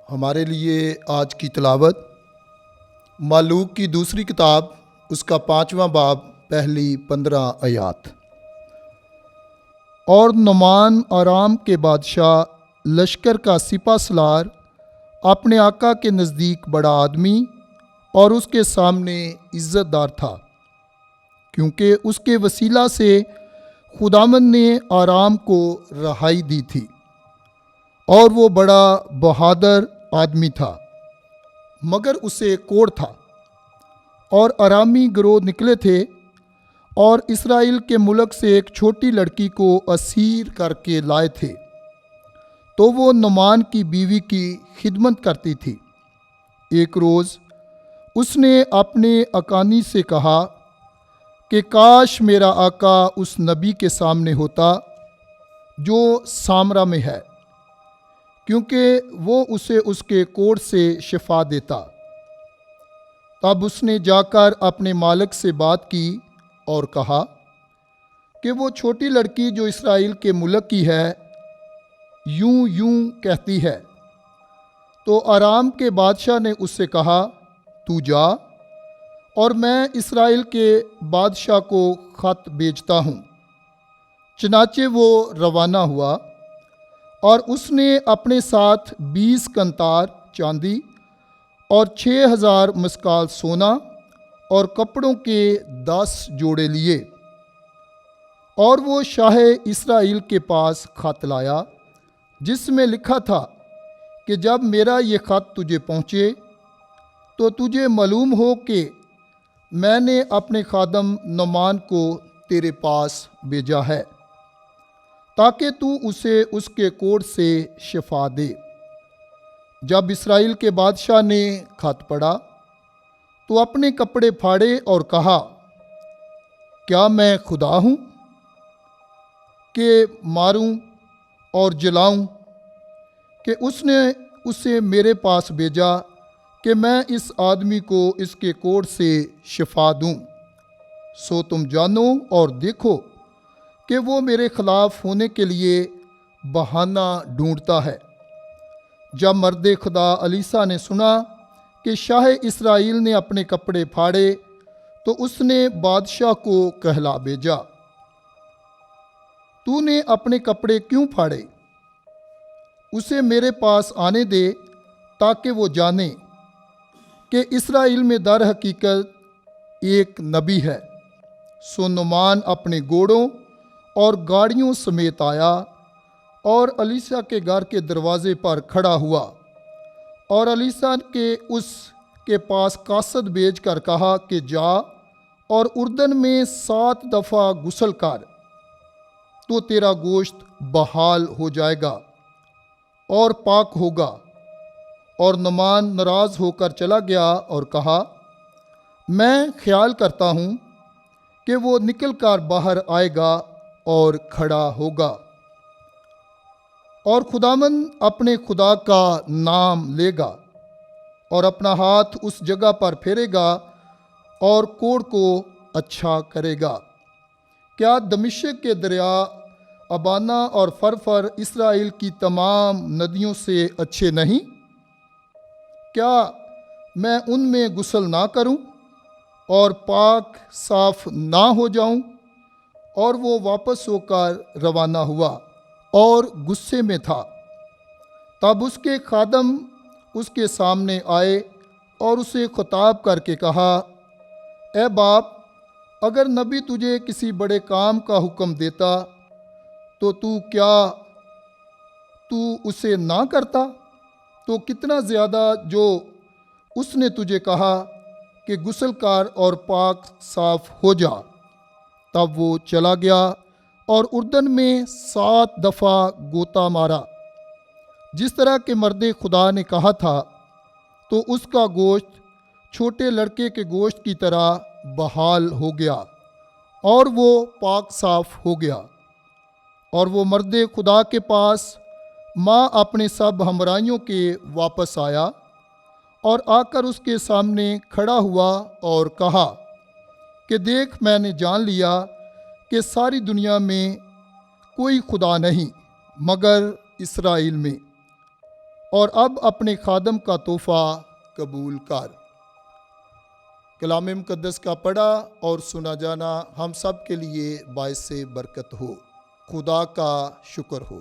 ہمارے لیے آج کی تلاوت ملوک کی دوسری کتاب، اس کا 5واں باب، پہلی 15 آیات۔ اور نعمان آرام کے بادشاہ لشکر کا سپہ سالار اپنے آقا کے نزدیک بڑا آدمی اور اس کے سامنے عزت دار تھا، کیونکہ اس کے وسیلہ سے خداوند نے آرام کو رہائی دی تھی، اور وہ بڑا بہادر آدمی تھا، مگر اسے کوڑ تھا، اور آرامی گروہ نکلے تھے اور اسرائیل کے ملک سے ایک چھوٹی لڑکی کو اسیر کر کے لائے تھے، تو وہ نعمان کی بیوی کی خدمت کرتی تھی۔ ایک روز اس نے اپنے اکانی سے کہا کہ کاش میرا آقا اس نبی کے سامنے ہوتا جو سامرا میں ہے، کیونکہ وہ اسے اس کے کوڑ سے شفا دیتا۔ تب اس نے جا کر اپنے مالک سے بات کی اور کہا کہ وہ چھوٹی لڑکی جو اسرائیل کے ملک کی ہے یوں یوں کہتی ہے۔ تو آرام کے بادشاہ نے اس سے کہا، تو جا اور میں اسرائیل کے بادشاہ کو خط بھیجتا ہوں۔ چنانچہ وہ روانہ ہوا، اور اس نے اپنے ساتھ 20 قنطار چاندی اور 6000 مسکال سونا اور کپڑوں کے 10 جوڑے لیے، اور وہ شاہ اسرائیل کے پاس خط لایا، جس میں لکھا تھا کہ جب میرا یہ خط تجھے پہنچے تو تجھے معلوم ہو کہ میں نے اپنے خادم نعمان کو تیرے پاس بھیجا ہے، تاکہ تو اسے اس کے کوڑ سے شفا دے۔ جب اسرائیل کے بادشاہ نے خط پڑھا تو اپنے کپڑے پھاڑے اور کہا، کیا میں خدا ہوں کہ ماروں اور جلاؤں، کہ اس نے اسے میرے پاس بھیجا کہ میں اس آدمی کو اس کے کوڑ سے شفا دوں۔ سو تم جانو اور دیکھو کہ وہ میرے خلاف ہونے کے لیے بہانہ ڈھونڈتا ہے۔ جب مرد خدا الیسا نے سنا کہ شاہ اسرائیل نے اپنے کپڑے پھاڑے تو اس نے بادشاہ کو کہلا بھیجا، تو نے اپنے کپڑے کیوں پھاڑے؟ اسے میرے پاس آنے دے تاکہ وہ جانے کہ اسرائیل میں در حقیقت ایک نبی ہے۔ سو نعمان اپنے گھوڑوں اور گاڑیوں سمیت آیا اور الیسا کے گھر کے دروازے پر کھڑا ہوا، اور الیسا کے اس کے پاس قاصد بھیج کر کہا کہ جا اور اردن میں 7 دفعہ غسل کر، تو تیرا گوشت بحال ہو جائے گا اور پاک ہوگا۔ اور نعمان ناراض ہو کر چلا گیا اور کہا، میں خیال کرتا ہوں کہ وہ نکل کر باہر آئے گا اور کھڑا ہوگا، اور خداوند اپنے خدا کا نام لے گا اور اپنا ہاتھ اس جگہ پر پھیرے گا اور کوڑ کو اچھا کرے گا۔ کیا دمشق کے دریا ابانا اور فرفر اسرائیل کی تمام ندیوں سے اچھے نہیں؟ کیا میں ان میں غسل نہ کروں اور پاک صاف نہ ہو جاؤں؟ اور وہ واپس ہو کر روانہ ہوا اور غصے میں تھا۔ تب اس کے خادم اس کے سامنے آئے اور اسے خطاب کر کے کہا، اے باپ، اگر نبی تجھے کسی بڑے کام کا حکم دیتا تو کیا تو اسے نہ کرتا؟ تو کتنا زیادہ جو اس نے تجھے کہا کہ غسل کر اور پاک صاف ہو جا۔ تب وہ چلا گیا اور اردن میں 7 دفعہ غوطہ مارا، جس طرح کہ مرد خدا نے کہا تھا، تو اس کا گوشت چھوٹے لڑکے کے گوشت کی طرح بحال ہو گیا اور وہ پاک صاف ہو گیا۔ اور وہ مرد خدا کے پاس ماں اپنے سب ہمراہیوں کے واپس آیا، اور آ کر اس کے سامنے کھڑا ہوا اور کہا کہ دیکھ، میں نے جان لیا کہ ساری دنیا میں کوئی خدا نہیں مگر اسرائیل میں، اور اب اپنے خادم کا تحفہ قبول کر۔ کلام مقدس کا پڑھا اور سنا جانا ہم سب کے لیے باعث برکت ہو۔ خدا کا شکر ہو۔